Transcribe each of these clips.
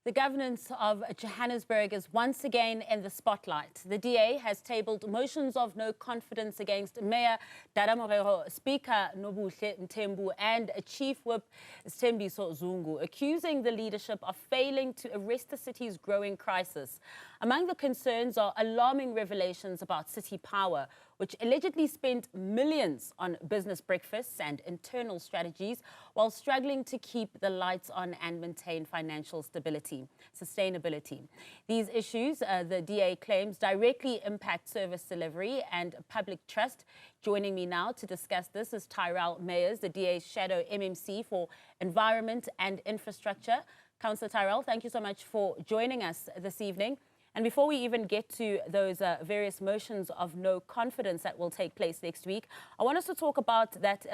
The governance of Johannesburg is once again in the spotlight. The DA has tabled motions of no confidence against Mayor Dada Morero, Speaker Nobuhle Mthembu and Chief Whip Sithembiso Zungu, accusing the leadership of failing to arrest the city's growing crisis. Among the concerns are alarming revelations about city power, which allegedly spent millions on business breakfasts and internal strategies while struggling to keep the lights on and maintain financial sustainability. These issues, the DA claims, directly impact service delivery and public trust. Joining me now to discuss this is Tyrell Meyers, the DA's shadow MMC for Environment and Infrastructure. Councillor Tyrell, thank you so much for joining us this evening. And before we even get to those various motions of no confidence that will take place next week, I want us to talk about that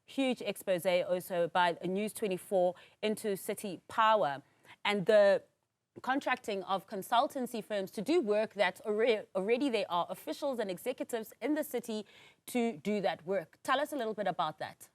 huge expose also by News 24 into city power and the contracting of consultancy firms to do work that already there are officials and executives in the city to do that work. Tell us a little bit about that.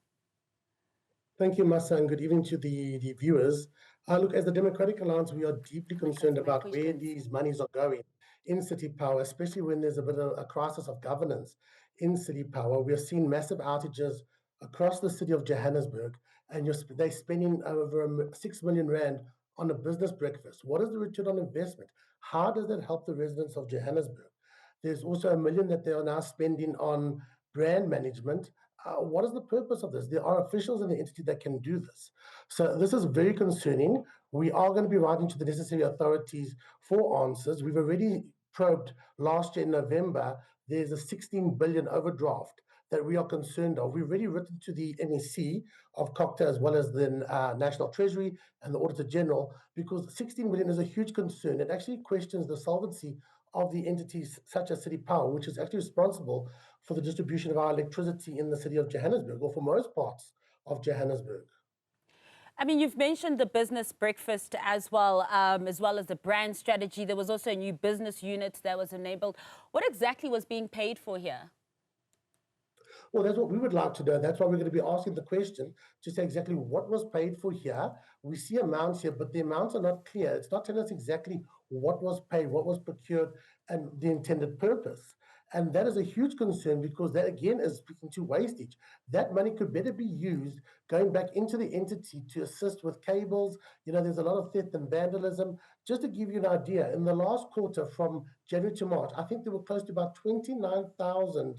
Thank you, Massa, and good evening to the viewers. Look, as the Democratic Alliance, we are deeply concerned about where these monies are going in city power, especially when there's a bit of a crisis of governance in city power. We are seeing massive outages across the city of Johannesburg, and they're spending over 6 million rand on a business breakfast. What is the return on investment? How does that help the residents of Johannesburg? There's also 1 million that they are now spending on brand management. What is the purpose of this? There are officials in the entity that can do this. So this is very concerning. We are going to be writing to the necessary authorities for answers. We've already probed last year in November. There's a 16 billion overdraft that we are concerned of. We've already written to the NEC of COCTA as well as the National Treasury and the Auditor General, because 16 billion is a huge concern. It actually questions the solvency of the entities such as City Power, which is actually responsible for the distribution of our electricity in the city of Johannesburg, or for most parts of Johannesburg. I mean, you've mentioned the business breakfast as well as the brand strategy. There was also a new business unit that was enabled. What exactly was being paid for here? Well, that's what we would like to know. That's why we're going to be asking the question to say exactly what was paid for here. We see amounts here, but the amounts are not clear. It's not telling us exactly what was paid, what was procured, and the intended purpose. And that is a huge concern, because that, again, is speaking to wastage. That money could better be used going back into the entity to assist with cables. You know, there's a lot of theft and vandalism. Just to give you an idea, in the last quarter from January to March, I think there were close to about 29,000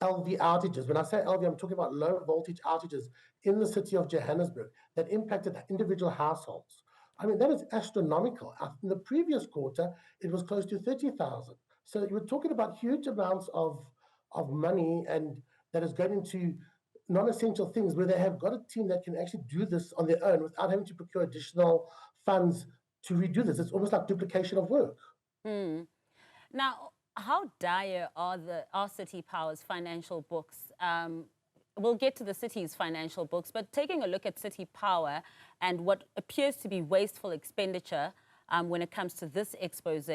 LV outages. When I say LV, I'm talking about low voltage outages in the city of Johannesburg that impacted individual households. I mean, that is astronomical. In the previous quarter, it was close to 30,000. So you're talking about huge amounts of money, and that is going into non-essential things where they have got a team that can actually do this on their own without having to procure additional funds to redo this. It's almost like duplication of work. Now, how dire are City Power's financial books? We'll get to the city's financial books, but taking a look at City Power and what appears to be wasteful expenditure when it comes to this expose,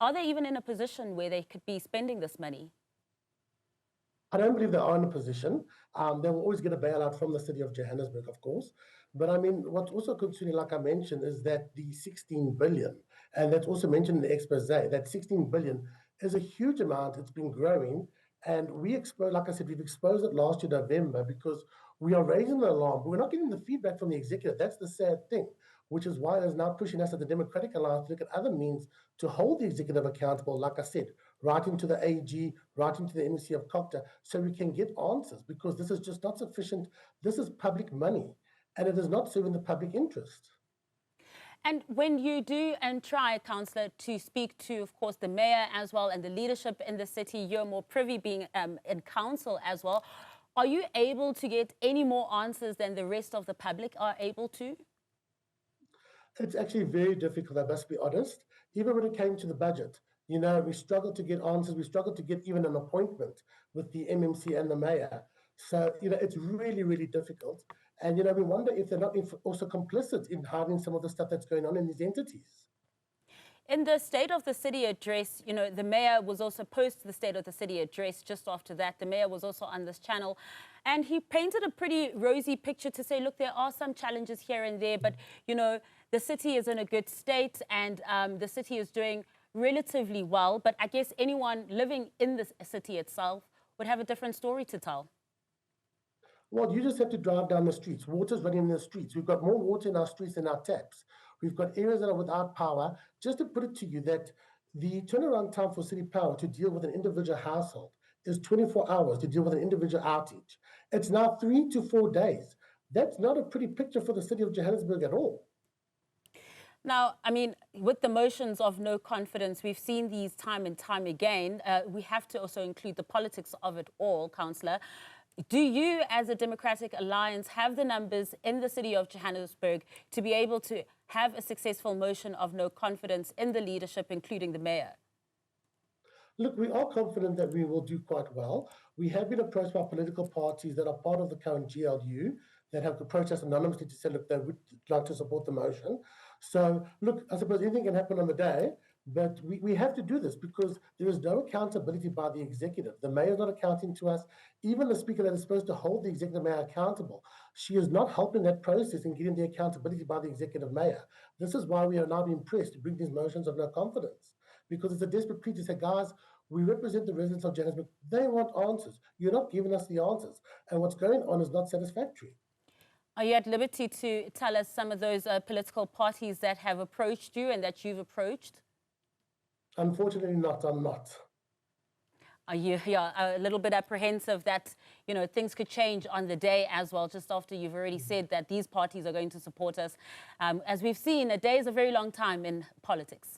are they even in a position where they could be spending this money? I don't believe they are in a position. They will always get a bailout from the city of Johannesburg, of course. But I mean, what's also concerning, like I mentioned, is that the 16 billion, and that's also mentioned in the expose, that 16 billion is a huge amount. It's been growing. And we exposed, like I said, we've exposed it last year, November, because we are raising the alarm, but we're not getting the feedback from the executive. That's the sad thing, which is why it's now pushing us at the Democratic Alliance to look at other means to hold the executive accountable, like I said, writing to the AG, writing to the NEC of COCTA, so we can get answers, because this is just not sufficient. This is public money, and it is not serving the public interest. And when you do and try, Councillor, to speak to, of course, the mayor as well and the leadership in the city, you're more privy being in council as well, are you able to get any more answers than the rest of the public are able to? It's actually very difficult, I must be honest. Even when it came to the budget, you know, we struggled to get answers. We struggled to get even an appointment with the MMC and the mayor. So, you know, it's really, really difficult. And, you know, we wonder if they're not also complicit in hiding some of the stuff that's going on in these entities. In the State of the City address, you know, the mayor was also post the State of the City address. Just after that, the mayor was also on this channel. And he painted a pretty rosy picture to say, look, there are some challenges here and there, but, you know, the city is in a good state and the city is doing relatively well. But I guess anyone living in the city itself would have a different story to tell. Well, you just have to drive down the streets. Water's running in the streets. We've got more water in our streets than our taps. We've got areas that are without power. Just to put it to you that the turnaround time for city power to deal with an individual household is 24 hours to deal with an individual outage. It's now 3 to 4 days. That's not a pretty picture for the city of Johannesburg at all. Now, I mean, with the motions of no confidence, we've seen these time and time again. We have to also include the politics of it all, Councillor. Do you, as a Democratic Alliance, have the numbers in the city of Johannesburg to be able to have a successful motion of no confidence in the leadership, including the mayor? Look, we are confident that we will do quite well. We have been approached by political parties that are part of the current GLU that have approached us anonymously to say, look, they would like to support the motion. So, look, I suppose anything can happen on the day, but we have to do this because there is no accountability by the executive. The mayor is not accounting to us. Even the speaker that is supposed to hold the executive mayor accountable, she is not helping that process in getting the accountability by the executive mayor. This is why we are now being pressed to bring these motions of no confidence, because it's a desperate plea to say, guys, we represent the residents of Johannesburg. They want answers. You're not giving us the answers. And what's going on is not satisfactory. Are you at liberty to tell us some of those political parties that have approached you and that you've approached? Unfortunately not, I'm not. Are you a little bit apprehensive that, you know, things could change on the day as well, just after you've already said that these parties are going to support us? As we've seen, a day is a very long time in politics.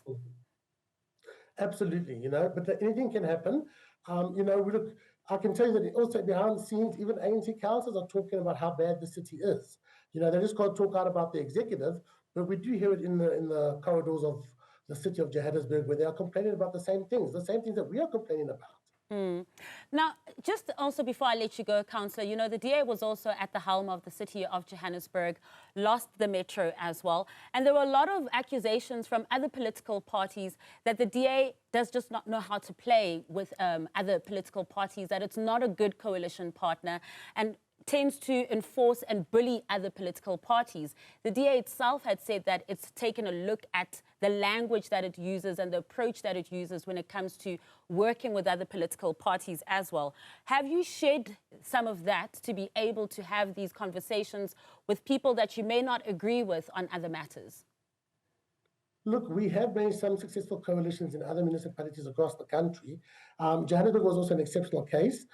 Absolutely, you know, but anything can happen. You know, look, I can tell you that also behind the scenes, even ANC councils are talking about how bad the city is. You know, they just can't talk out about the executive, but we do hear it in the corridors of the city of Johannesburg, where they are complaining about the same things that we are complaining about. Now, just also before I let you go, Councillor, you know, the DA was also at the helm of the city of Johannesburg, lost the metro as well. And there were a lot of accusations from other political parties that the DA does just not know how to play with other political parties, that it's not a good coalition partner, and tends to enforce and bully other political parties. The DA itself had said that it's taken a look at the language that it uses and the approach that it uses when it comes to working with other political parties as well. Have you shed some of that to be able to have these conversations with people that you may not agree with on other matters? Look, we have made some successful coalitions in other municipalities across the country. Johannesburg was also an exceptional case.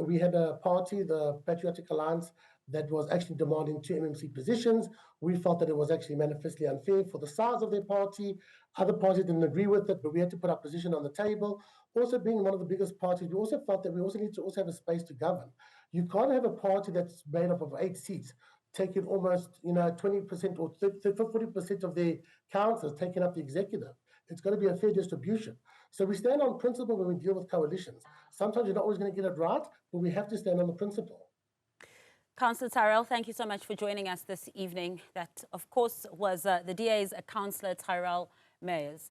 We had a party, the Patriotic Alliance, that was actually demanding 2 MMC positions. We felt that it was actually manifestly unfair for the size of their party. Other parties didn't agree with it, but we had to put our position on the table. Also, being one of the biggest parties, we also felt that we also need to also have a space to govern. You can't have a party that's made up of 8 seats, taking almost, you know, 20% or 40% of the councillors taking up the executive. It's got to be a fair distribution. So we stand on principle when we deal with coalitions. Sometimes you're not always going to get it right, but we have to stand on the principle. Councillor Tyrell, thank you so much for joining us this evening. That, of course, was the DA's Councillor Tyrell Meyers.